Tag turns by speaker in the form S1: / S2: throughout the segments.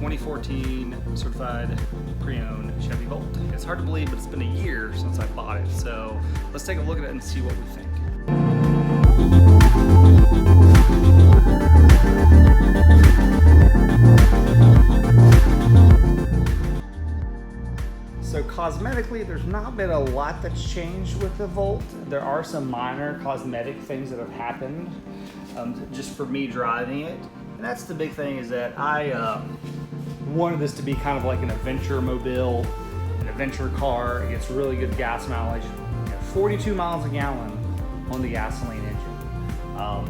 S1: 2014 certified pre-owned Chevy Volt. It's hard to believe, but it's been a year since I bought it. So let's take a look at it and see what we think. So cosmetically, there's not been a lot that's changed with the Volt. There are some minor cosmetic things that have happened just for me driving it. And that's the big thing, is that I wanted this to be kind of like an adventure mobile, an adventure car. It gets really good gas mileage, 42 miles a gallon on the gasoline engine.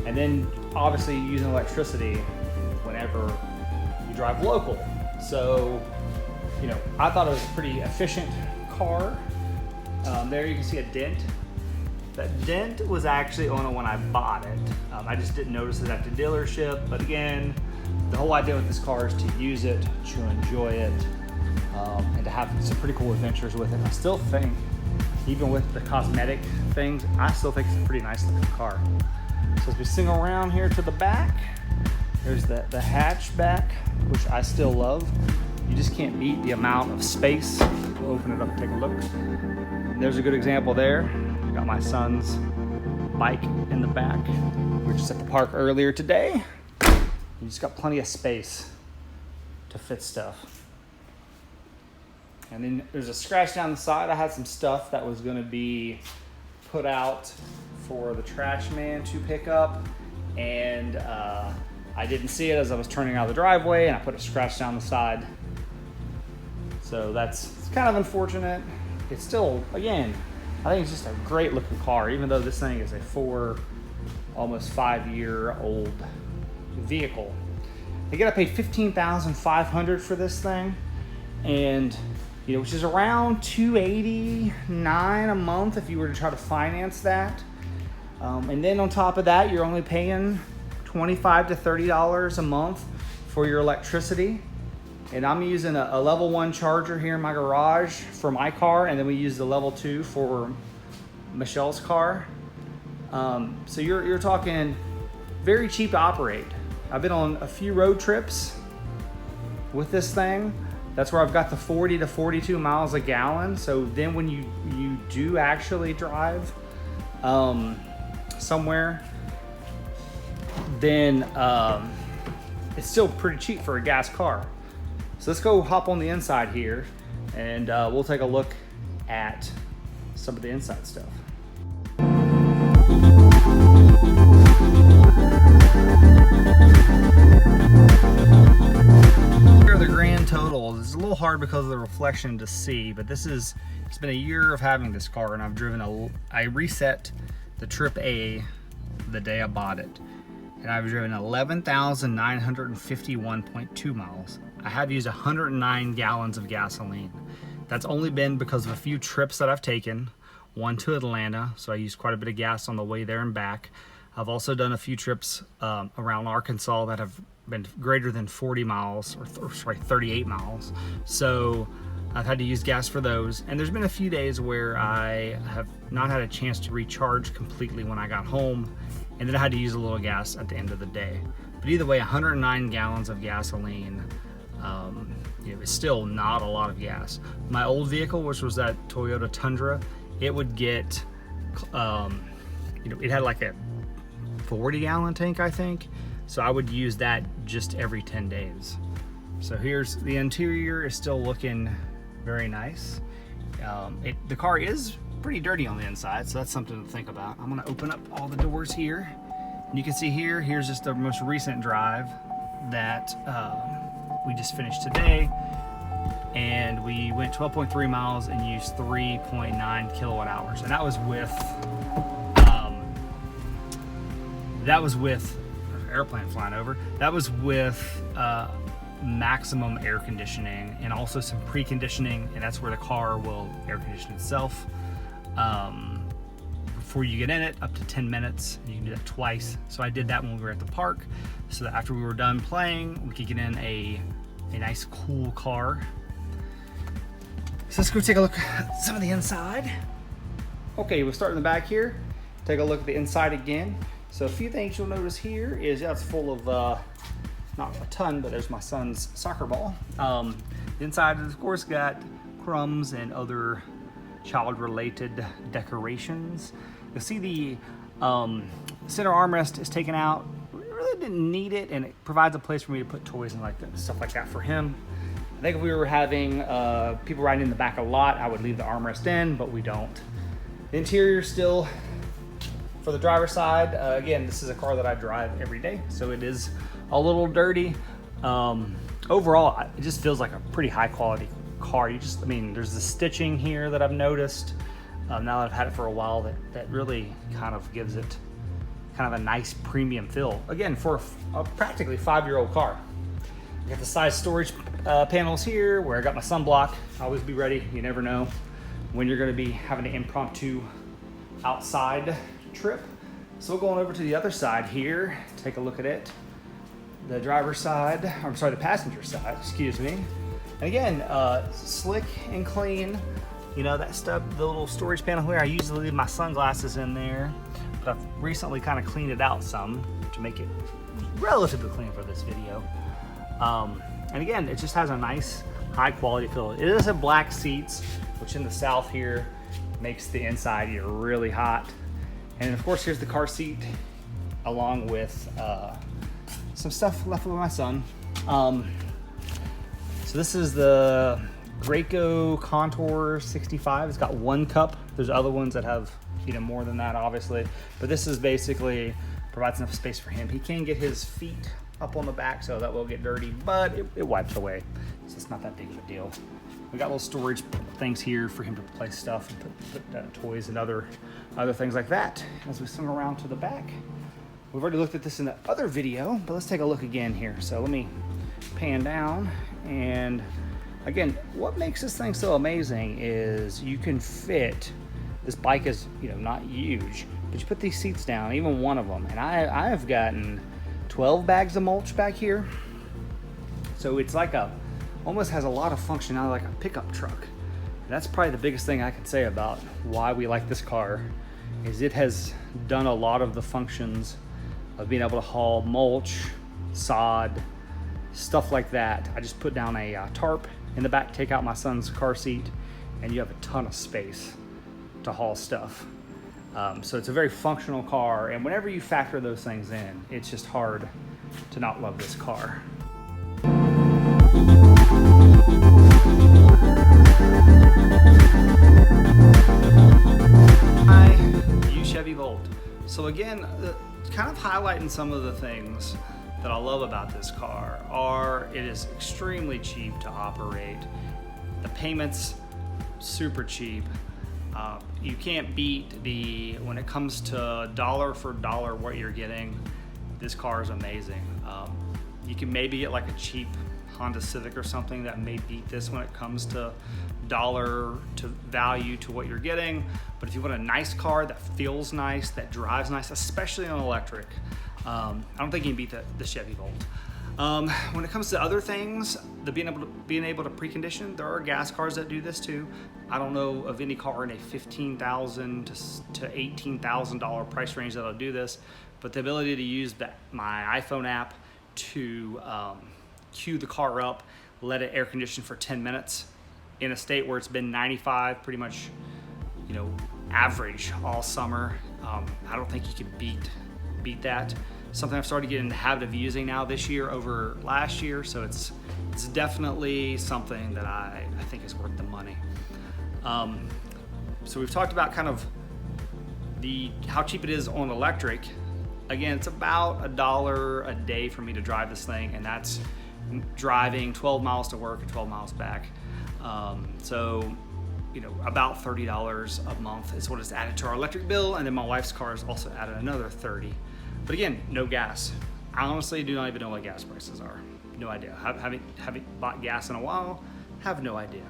S1: And then obviously using electricity whenever you drive local. So, I thought it was a pretty efficient car. There you can see a dent. That dent was actually on it when I bought it. I just didn't notice it at the dealership. But again, the whole idea with this car is to use it, to enjoy it, and to have some pretty cool adventures with it. I still think, even with the cosmetic things, I still think it's a pretty nice looking car. So as we swing around here to the back, there's the hatchback, which I still love. You just can't beat the amount of space. We'll open it up and take a look. And there's a good example there. Got my son's bike in the back. We were just at the park earlier today. You just got plenty of space to fit stuff. And then there's a scratch down the side. I had some stuff that was gonna be put out for the trash man to pick up. And I didn't see it as I was turning out of the driveway, and I put a scratch down the side. So it's kind of unfortunate. It's still, again, I think it's just a great looking car, even though this thing is a almost 5-year-old vehicle. You gotta pay $15,500 for this thing, and which is around $289 a month if you were to try to finance that. And then on top of that, you're only paying $25 to $30 a month for your electricity. And I'm using a level 1 charger here in my garage for my car, and then we use the level 2 for Michelle's car. So you're talking very cheap to operate. I've been on a few road trips with this thing. That's where I've got the 40 to 42 miles a gallon. So then when you do actually drive somewhere, then it's still pretty cheap for a gas car. So let's go hop on the inside here, and we'll take a look at some of the inside stuff. Here are the grand totals. It's a little hard because of the reflection to see, but it's been a year of having this car, and I reset the Trip A the day I bought it, and I've driven 11,951.2 miles. I have used 109 gallons of gasoline. That's only been because of a few trips that I've taken, one to Atlanta, so I used quite a bit of gas on the way there and back. I've also done a few trips around Arkansas that have been greater than 40 miles, or 38 miles. So I've had to use gas for those. And there's been a few days where I have not had a chance to recharge completely when I got home, and then I had to use a little gas at the end of the day. But either way, 109 gallons of gasoline, it's still not a lot of gas. My old vehicle, which was that Toyota Tundra, it would get, it had like a 40-gallon tank, I think. So I would use that just every 10 days. So here's the interior, is still looking very nice. The car is pretty dirty on the inside, so that's something to think about. I'm gonna open up all the doors here. And you can see here's just the most recent drive that we just finished today. And we went 12.3 miles and used 3.9 kilowatt hours. And that was with airplane flying over. That was with maximum air conditioning and also some preconditioning, and that's where the car will air condition itself before you get in it, up to 10 minutes. You can do that twice. So I did that when we were at the park, so that after we were done playing, we could get in a nice cool car. So let's go take a look at some of the inside. Okay, we'll start in the back here. Take a look at the inside again. So a few things you'll notice here is it's full of not a ton, but there's my son's soccer ball. The inside, of course, got crumbs and other child-related decorations. You'll see the center armrest is taken out. We really didn't need it, and it provides a place for me to put toys and like stuff like that for him. I think if we were having people riding in the back a lot, I would leave the armrest in, but we don't. The interior still, for the driver's side, again, this is a car that I drive every day, so it is a little dirty. Overall, it just feels like a pretty high quality car. There's the stitching here that I've noticed now that I've had it for a while that really kind of gives it kind of a nice premium feel. Again, for a practically 5-year-old car. I got the side storage panels here where I got my sunblock. Always be ready. You never know when you're going to be having an impromptu outside trip. So we're going over to the other side here. Take a look at it. The driver's side, the passenger side, excuse me. And again, slick and clean. You know, that stuff, the little storage panel here, I usually leave my sunglasses in there, but I've recently kind of cleaned it out some to make it relatively clean for this video. And again, it just has a nice high quality feel. It is a black seats, which in the South here makes the inside get really hot. And of course, here's the car seat along with some stuff left with my son. So this is the Graco Contour 65. It's got 1 cup. There's other ones that have more than that, obviously. But this is basically provides enough space for him. He can get his feet up on the back, so that will get dirty, but it wipes away. So it's not that big of a deal. We got little storage things here for him to place stuff and put toys and other things like that. As we swing around to the back, we've already looked at this in the other video, but let's take a look again here. So let me pan down, and again, what makes this thing so amazing is you can fit, this bike is not huge, but you put these seats down, even one of them, and I have gotten 12 bags of mulch back here. So it's like almost has a lot of functionality like a pickup truck. And that's probably the biggest thing I can say about why we like this car, is it has done a lot of the functions of being able to haul mulch, sod, stuff like that. I just put down a tarp in the back, take out my son's car seat, and you have a ton of space to haul stuff. So it's a very functional car, and whenever you factor those things in, it's just hard to not love this car. I use Chevy Volt. So again, kind of highlighting some of the things that I love about this car are it is extremely cheap to operate. The payments, super cheap. You can't beat when it comes to dollar for dollar what you're getting, this car is amazing. You can maybe get like a cheap Honda Civic or something that may beat this when it comes to dollar to value to what you're getting. But if you want a nice car that feels nice, that drives nice, especially on electric, I don't think you can beat the Chevy Volt. When it comes to other things, being able to precondition, there are gas cars that do this too. I don't know of any car in a $15,000 to $18,000 price range that'll do this, but the ability to use my iPhone app to cue the car up, let it air condition for 10 minutes in a state where it's been 95, pretty much, average all summer. I don't think you can beat that. Something I've started getting in the habit of using now this year over last year, so it's definitely something that I think is worth the money. So we've talked about kind of how cheap it is on electric. Again, it's about $1 a day for me to drive this thing, and that's driving 12 miles to work and 12 miles back. So about $30 a month is what is added to our electric bill, and then my wife's car is also added another $30. But again, no gas. I honestly do not even know what gas prices are. No idea. Haven't bought gas in a while. Have no idea.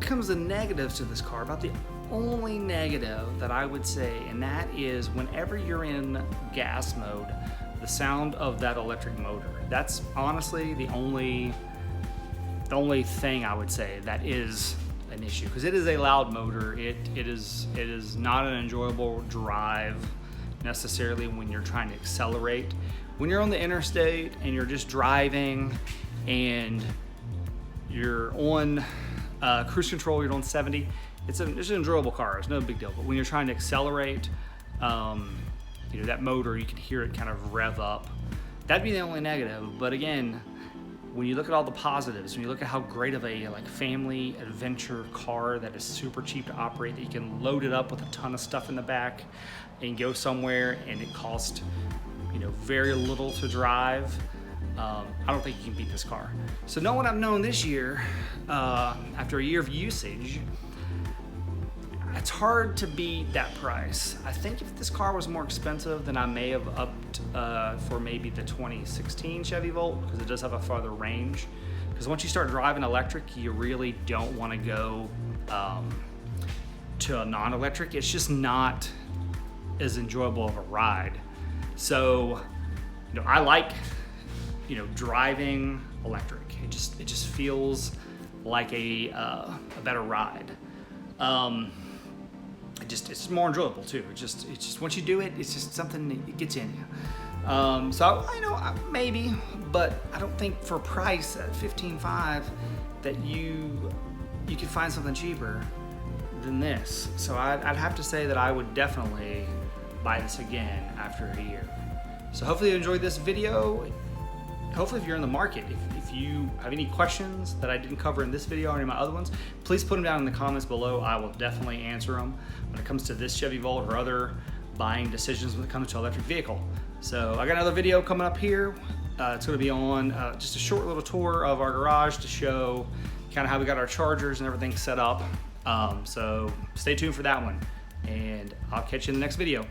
S1: Comes the negatives to this car, about the only negative that I would say, and that is whenever you're in gas mode, the sound of that electric motor. That's honestly the only thing I would say that is a an issue, because it is a loud motor. It is not an enjoyable drive necessarily when you're trying to accelerate. When you're on the interstate and you're just driving and you're on cruise control, you're on 70, it's an enjoyable car, it's no big deal. But when you're trying to accelerate, you know, that motor, you can hear it kind of rev up. That'd be the only negative. But again, when you look at all the positives, when you look at how great of a like family adventure car that is super cheap to operate, that you can load it up with a ton of stuff in the back and go somewhere, and it costs, you know, very little to drive, I don't think you can beat this car. So knowing what I've known this year, after a year of usage, it's hard to beat that price. I think if this car was more expensive, then I may have upped for maybe the 2016 Chevy Volt, because it does have a farther range. Because once you start driving electric, you really don't want to go to a non-electric. It's just not as enjoyable of a ride. So, you know, I like, you know, driving electric. It just feels like a better ride. It's more enjoyable too. It's just once you do it, it's just something that gets in you. So I know maybe, but I don't think for price at $15,500 that you could find something cheaper than this. So I'd have to say that I would definitely buy this again after a year. So hopefully you enjoyed this video. Hopefully if you're in the market, if you have any questions that I didn't cover in this video or any of my other ones, please put them down in the comments below. I will definitely answer them when it comes to this Chevy Volt or other buying decisions when it comes to an electric vehicle. So I got another video coming up here. It's going to be on just a short little tour of our garage to show kind of how we got our chargers and everything set up. So stay tuned for that one, and I'll catch you in the next video.